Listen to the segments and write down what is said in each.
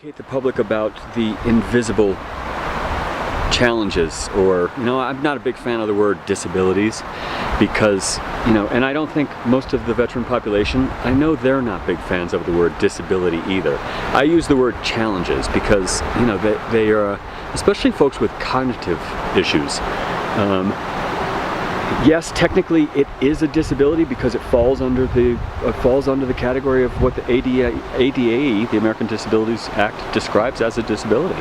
educate the public about the invisible challenges, or, I'm not a big fan of the word disabilities because, and I don't think most of the veteran population, I know they're not big fans of the word disability either. I use the word challenges because, they are, especially folks with cognitive issues. Yes, technically it is a disability because it falls under the category of what the ADA, the American Disabilities Act, describes as a disability.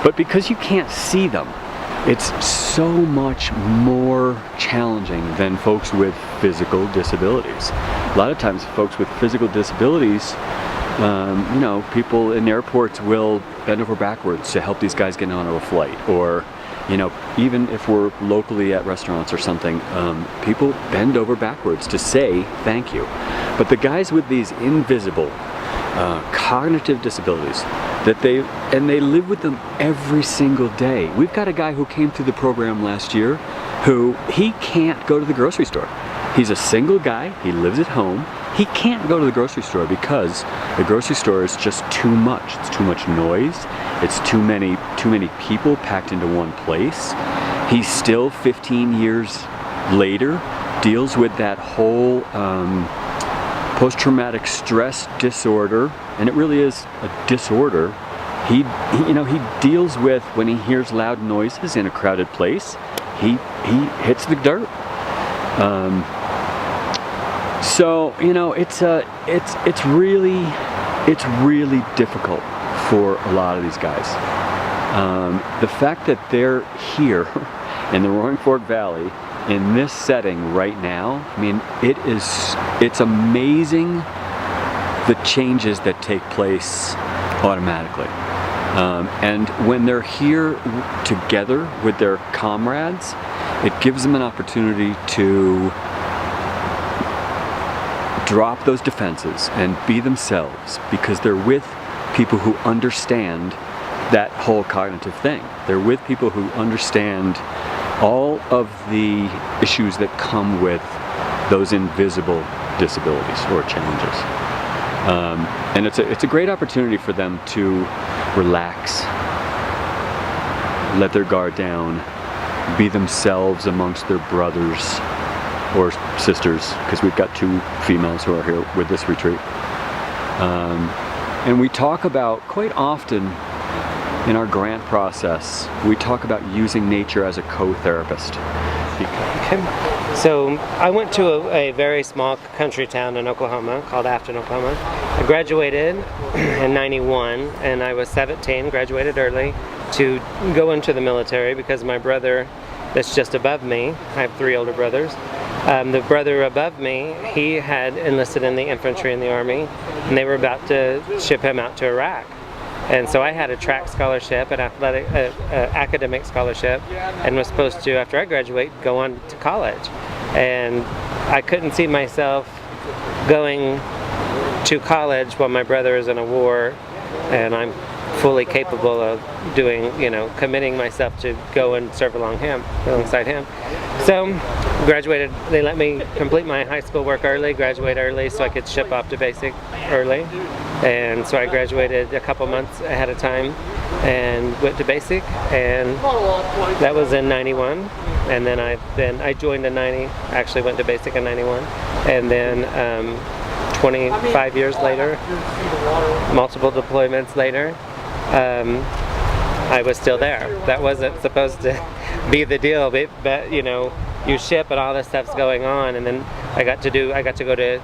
But because you can't see them, it's so much more challenging than folks with physical disabilities. A lot of times folks with physical disabilities, people in airports will bend over backwards to help these guys get onto a flight, or even if we're locally at restaurants or something, people bend over backwards to say thank you. But the guys with these invisible cognitive disabilities, they live with them every single day. We've got a guy who came through the program last year who he can't go to the grocery store. He's a single guy, he lives at home. He can't go to the grocery store because the grocery store is just too much. It's too much noise. It's too many people packed into one place. He still, 15 years later, deals with that whole post-traumatic stress disorder, and it really is a disorder. He deals with when he hears loud noises in a crowded place. He hits the dirt. So it's really difficult for a lot of these guys. The fact that they're here in the Roaring Fork Valley in this setting right now, it's amazing the changes that take place automatically. And when they're here together with their comrades, it gives them an opportunity to drop those defenses and be themselves, because they're with people who understand that whole cognitive thing. They're with people who understand all of the issues that come with those invisible disabilities or challenges. And it's a great opportunity for them to relax, let their guard down, be themselves amongst their brothers or sisters, because we've got 2 females who are here with this retreat. And we talk about, quite often in our grant process, we talk about using nature as a co-therapist. So I went to a very small country town in Oklahoma called Aspen, Oklahoma. I graduated in '91, and I was 17, graduated early, to go into the military because my brother that's just above me, I have 3 older brothers, the brother above me, he had enlisted in the infantry in the Army, and they were about to ship him out to Iraq. And so I had a track scholarship, an academic scholarship, and was supposed to, after I graduate, go on to college. And I couldn't see myself going to college while my brother is in a war, and I'm fully capable of doing, committing myself to go and serve alongside him. So, graduated, they let me complete my high school work early, graduate early so I could ship off to basic early. And so I graduated a couple months ahead of time and went to basic, and that was in '91. And then I joined in '90, actually went to basic in '91. And then 25 years later, multiple deployments later, I was still there. That wasn't supposed to be the deal, but you ship and all this stuff's going on, and then I got to go to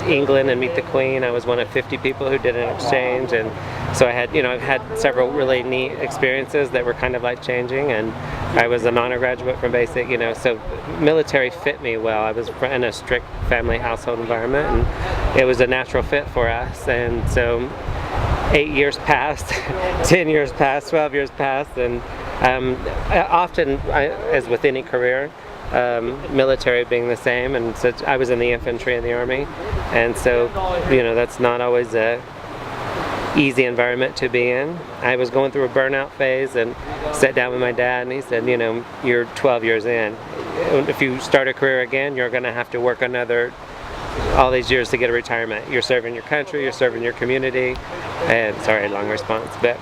England and meet the Queen. I was one of 50 people who did an exchange, and so I've had several really neat experiences that were kind of life-changing, and I was an honor graduate from basic, so military fit me well. I was in a strict family household environment, and it was a natural fit for us. And so 8 years passed, 10 years passed, 12 years passed, and often, as with any career, military being the same, and so I was in the infantry in the Army, and so that's not always a easy environment to be in. I was going through a burnout phase and sat down with my dad, and he said, you're 12 years in. If you start a career again, you're going to have to work another all these years to get a retirement. You're serving your country, you're serving your community, and sorry, long response, but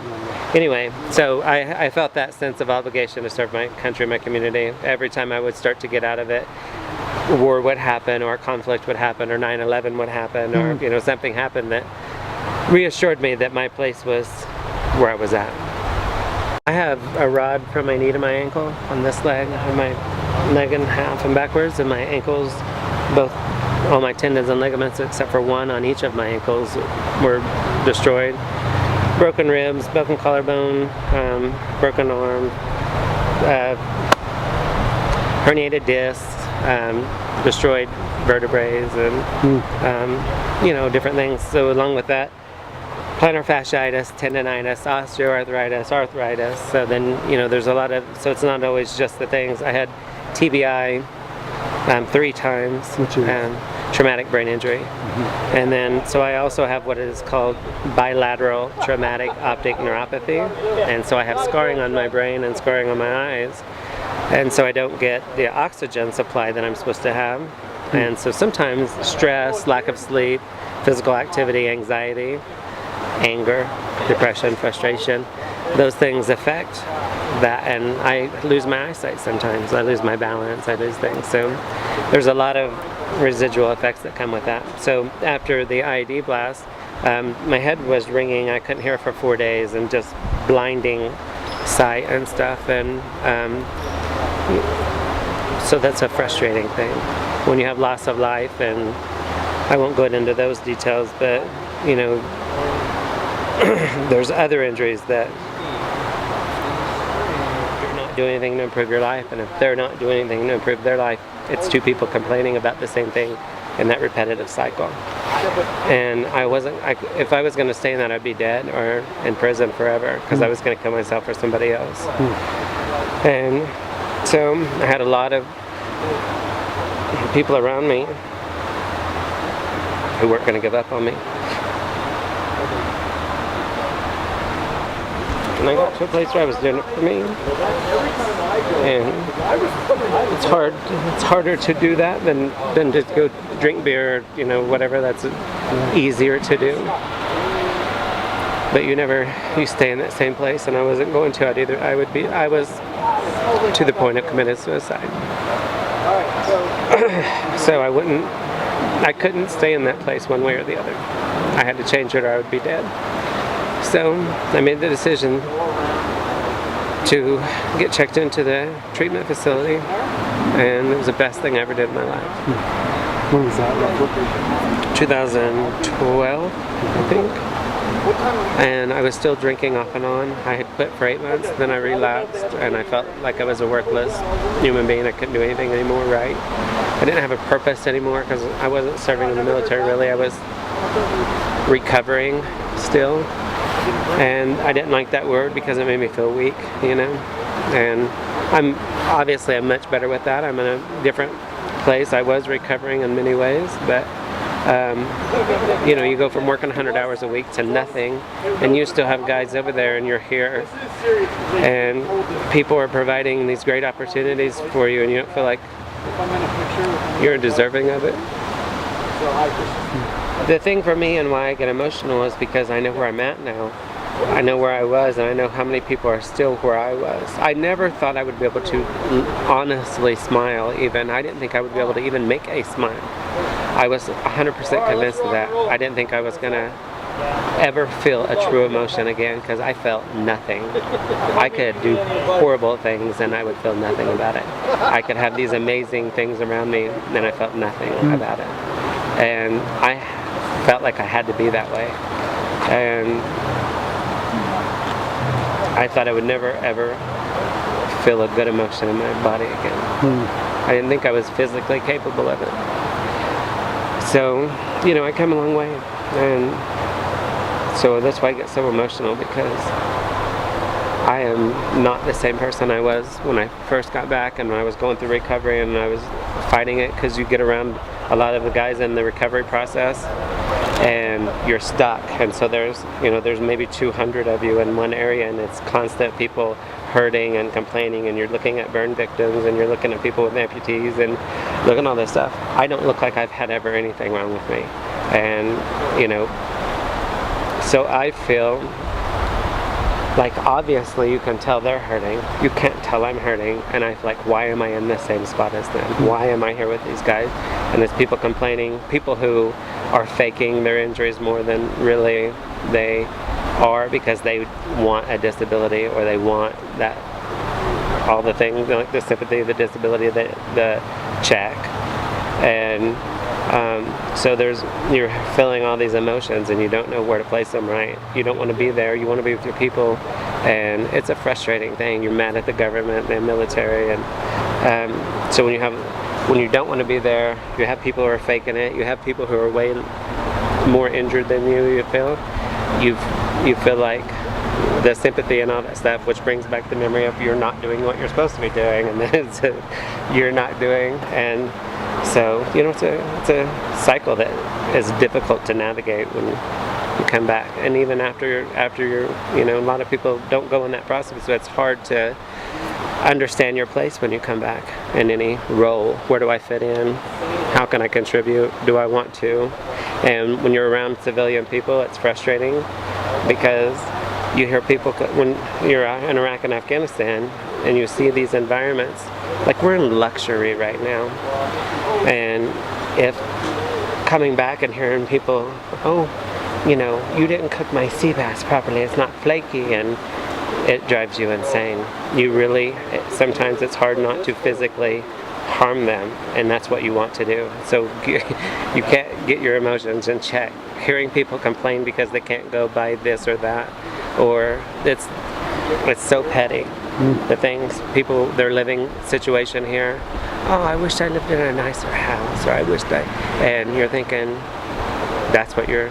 anyway, so I felt that sense of obligation to serve my country, my community. Every time I would start to get out of it, war would happen, or conflict would happen, or 9/11 would happen, or something happened that reassured me that my place was where I was at. I have a rod from my knee to my ankle on this leg, and my leg in half and backwards, and my ankles, both, all my tendons and ligaments except for one on each of my ankles were destroyed. Broken ribs, broken collarbone, broken arm, herniated discs, destroyed vertebrae, and different things. So along with that, plantar fasciitis, tendonitis, osteoarthritis, arthritis. So then, there's a lot of, so it's not always just the things. I had TBI 3 times, traumatic brain injury. And then, so I also have what is called bilateral traumatic optic neuropathy. And so I have scarring on my brain and scarring on my eyes. And so I don't get the oxygen supply that I'm supposed to have. And so sometimes stress, lack of sleep, physical activity, anxiety, anger, depression, frustration, those things affect that, and I lose my eyesight sometimes. I lose my balance, I lose things. So there's a lot of residual effects that come with that. So after the IED blast, my head was ringing, I couldn't hear for 4 days, and just blinding sight and stuff, and so that's a frustrating thing when you have loss of life. And I won't go into those details, but there's other injuries that you're not doing anything to improve your life, and if they're not doing anything to improve their life, it's 2 people complaining about the same thing in that repetitive cycle. And if I was going to stay in that, I'd be dead or in prison forever, because I was going to kill myself or somebody else. And so I had a lot of people around me who weren't going to give up on me. And I got to a place where I was doing it for me. And it's harder to do that than to go drink beer, whatever, that's easier to do. But you stay in that same place, and I wasn't going to. I was to the point of committing suicide. So I couldn't stay in that place one way or the other. I had to change it or I would be dead. So I made the decision to get checked into the treatment facility, and it was the best thing I ever did in my life. When was that? 2012, I think. And I was still drinking off and on. I had quit for 8 months, then I relapsed, and I felt like I was a worthless human being. I couldn't do anything anymore right. I didn't have a purpose anymore, because I wasn't serving in the military really. I was recovering still. And I didn't like that word because it made me feel weak, And I'm much better with that. I'm in a different place. I was recovering in many ways, but you go from working 100 hours a week to nothing, and you still have guys over there, and you're here, and people are providing these great opportunities for you, and you don't feel like you're deserving of it. The thing for me and why I get emotional is because I know where I'm at now. I know where I was, and I know how many people are still where I was. I never thought I would be able to honestly smile even. I didn't think I would be able to even make a smile. I was 100% convinced of that. I didn't think I was going to ever feel a true emotion again, because I felt nothing. I could do horrible things and I would feel nothing about it. I could have these amazing things around me and I felt nothing about it. And I felt like I had to be that way. And I thought I would never ever feel a good emotion in my body again. I didn't think I was physically capable of it. So, I come a long way. And so that's why I get so emotional, because I am not the same person I was when I first got back and when I was going through recovery and I was fighting it, because you get around a lot of the guys in the recovery process and you're stuck, and so there's maybe 200 of you in one area, and it's constant people hurting and complaining, and you're looking at burn victims, and you're looking at people with amputees, and looking at all this stuff. I don't look like I've had ever anything wrong with me. And, you know, so I feel like obviously you can tell they're hurting. You can't tell I'm hurting. And I feel like, why am I in the same spot as them? Why am I here with these guys? And there's people complaining, people who are faking their injuries more than really they are, because they want a disability, or they want that, all the things, like the sympathy, the disability, the check. And so you're feeling all these emotions, and you don't know where to place them, right? You don't want to be there. You want to be with your people, and it's a frustrating thing. You're mad at the government and the military, and so when you don't want to be there, you have people who are faking it. You have people who are way more injured than you feel. You feel like the sympathy and all that stuff, which brings back the memory of you're not doing what you're supposed to be doing, and then you're not doing. And so, you know, it's a cycle that is difficult to navigate when you come back. And even after you're, you know, a lot of people don't go in that process, so it's hard to understand your place when you come back in any role. Where do I fit in? How can I contribute? Do I want to? And when you're around civilian people, it's frustrating, because you hear people, when you're in Iraq and Afghanistan and you see these environments, like we're in luxury right now. And if coming back and hearing people, oh, you know, you didn't cook my sea bass properly, it's not flaky, and it drives you insane. Sometimes it's hard not to physically harm them, and that's what you want to do. So you can't get your emotions in check. Hearing people complain because they can't go buy this or that, or it's so petty. The things people, their living situation here. Oh, I wish I lived in a nicer house, or I wish and you're thinking, that's what you're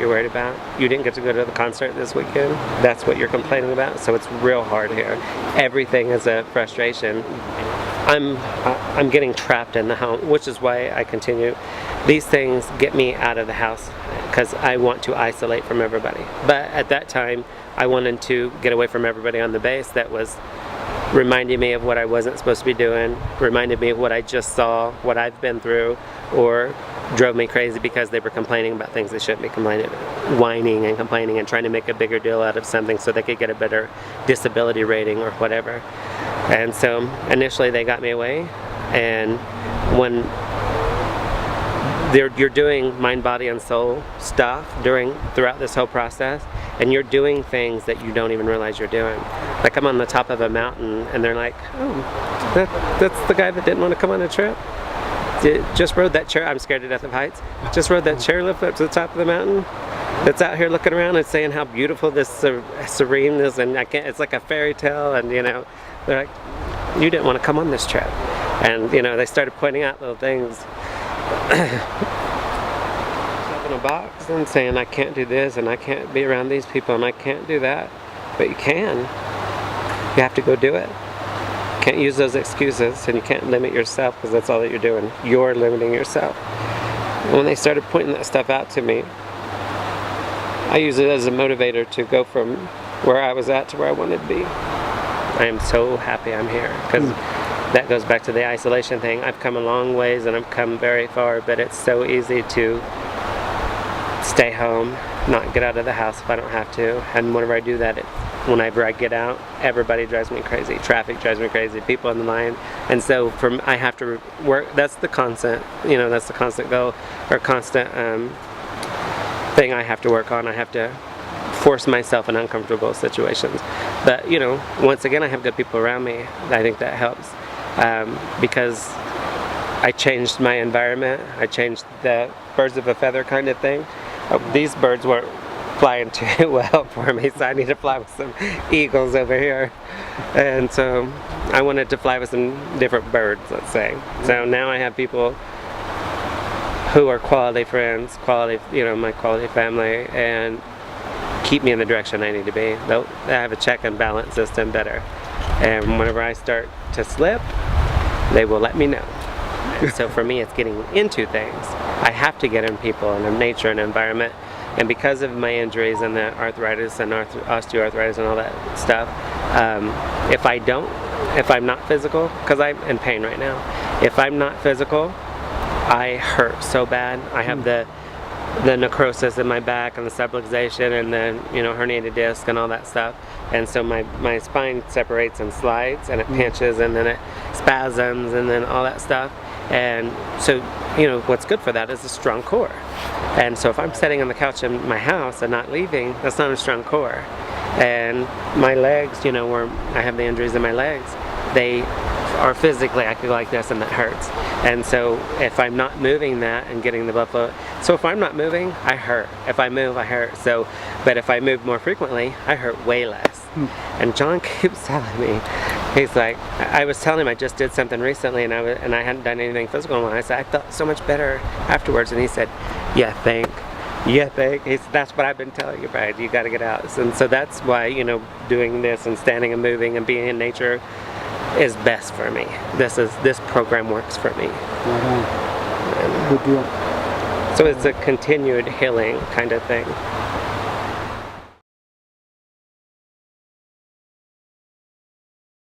worried about. You didn't get to go to the concert this weekend. That's what you're complaining about. So it's real hard here. Everything is a frustration. I'm getting trapped in the home, which is why I continue. These things get me out of the house, because I want to isolate from everybody. But at that time, I wanted to get away from everybody on the base that was reminding me of what I wasn't supposed to be doing, reminded me of what I just saw, what I've been through, or drove me crazy because they were complaining about things they shouldn't be complaining about, whining and complaining and trying to make a bigger deal out of something so they could get a better disability rating or whatever. And so initially they got me away, and when you're doing mind, body, and soul stuff throughout this whole process, and you're doing things that you don't even realize you're doing. Like I'm on the top of a mountain, and they're like, oh, that's the guy that didn't want to come on a trip? Just rode that chair. I'm scared to death of heights. Just rode that chairlift up to the top of the mountain. That's out here looking around and saying how beautiful this serene is, and it's like a fairy tale. And you know, they're like, you didn't want to come on this trip. And you know, they started pointing out little things in a box and saying I can't do this, and I can't be around these people, and I can't do that. But you can. You have to go do it. You can't use those excuses, and you can't limit yourself, because that's all that you're doing. You're limiting yourself. And when they started pointing that stuff out to me, I use it as a motivator to go from where I was at to where I wanted to be. I am so happy I'm here, because that goes back to the isolation thing. I've come a long ways, and I've come very far, but it's so easy to stay home, not get out of the house if I don't have to. And whenever I do that, whenever I get out, everybody drives me crazy. Traffic drives me crazy. People in the line. And so I have to work. That's the constant, you know, that's the constant goal, or constant thing I have to work on. I have to force myself in uncomfortable situations. But, you know, once again, I have good people around me. I think that helps, because I changed my environment. I changed the birds of a feather kind of thing. These birds weren't flying too well for me, so I need to fly with some eagles over here. And so I wanted to fly with some different birds, let's say. So now I have people who are quality friends, my quality family, and keep me in the direction I need to be. I have a check and balance system better. And whenever I start to slip, they will let me know. So for me, it's getting into things. I have to get in people and in nature and environment. And because of my injuries and the arthritis and osteoarthritis and all that stuff, If I'm not physical, because I'm in pain right now, if I'm not physical, I hurt so bad. I have the necrosis in my back and the subluxation and the herniated disc and all that stuff, and so my spine separates and slides and it pinches and then it spasms and then all that stuff. And so what's good for that is a strong core. And so if I'm sitting on the couch in my house and not leaving, that's not a strong core. And my legs, where I have the injuries in my legs, they are physically, I could go like this and that hurts. And so if I'm not moving that and getting the blood flow, so if I'm not moving, I hurt. If I move, I hurt. So, but if I move more frequently, I hurt way less. And John keeps telling me, he's like, I was telling him I just did something recently and I hadn't done anything physical, and I said, I felt so much better afterwards. And he said, yeah, thank. He said, that's what I've been telling you, Brad, you got to get out. And so that's why, doing this and standing and moving and being in nature is best for me. This program works for me. Good deal. So it's a continued healing kind of thing.